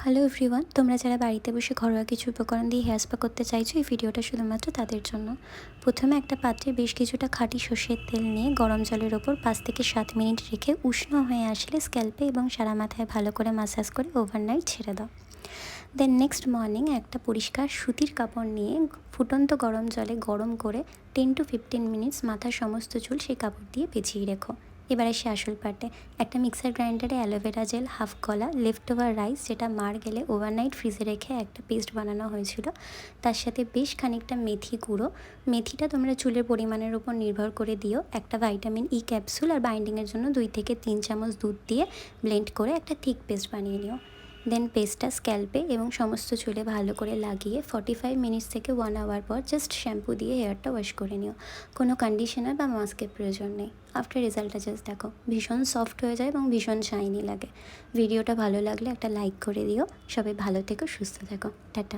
Hello everyone, তোমরা যারা বাড়িতে বসে ঘরোয়া কিছু উপকরণ দিয়ে হেয়ার স্পা করতে চাইছো, এই ভিডিওটা শুধুমাত্র তাদের জন্য। প্রথমে একটা পাত্রে বেশ কিছুটা খাঁটি সর্ষের তেল নিয়ে গরম জলের ওপর 5 থেকে 7 মিনিট রেখে উষ্ণ হয়ে আসলে স্ক্যাল্পে এবং সারা মাথায় ভালো করে মাসাজ করে ওভারনাইট ছেড়ে দাও। দেন নেক্সট মর্নিং একটা পরিষ্কার সুতির কাপড় নিয়ে ফুটন্ত গরম জলে গরম করে 10 to 15 মিনিটস মাথার সমস্ত চুল সেই কাপড় দিয়ে পেঁচিয়ে রেখো। এবার আসি আসল পার্টে। একটা মিক্সার গ্রাইন্ডারে অ্যালোভেরা জেল, হাফ কলা, লেফট ওভার রাইস যেটা মার গেলে ওভারনাইট ফ্রিজে রেখে একটা পেস্ট বানানো হয়েছিল, তার সাথে বেশ খানিকটা মেথি গুঁড়ো। মেথিটা তোমরা চুলের পরিমাণের উপর নির্ভর করে দিও। একটা ভাইটামিন ই ক্যাপসুল আর বাইন্ডিংয়ের জন্য 2 থেকে 3 চামচ দুধ দিয়ে ব্লেন্ড করে একটা থিক পেস্ট বানিয়ে নিও। দেন পেস্টটা স্ক্যাল্পে এবং সমস্ত চুলে ভালো করে লাগিয়ে 45 মিনিটস থেকে 1 আওয়ার পর জাস্ট শ্যাম্পু দিয়ে হেয়ারটা ওয়াশ করে নিও। কোনো কন্ডিশনার বা মাস্কের প্রয়োজন নেই। আফটার রেজাল্টটা জাস্ট দেখো, ভীষণ সফট হয়ে যায় এবং ভীষণ শাইনি লাগে। ভিডিওটা ভালো লাগলে একটা লাইক করে দিও। সবাই ভালো থেকো, সুস্থ থেকো। টাটা।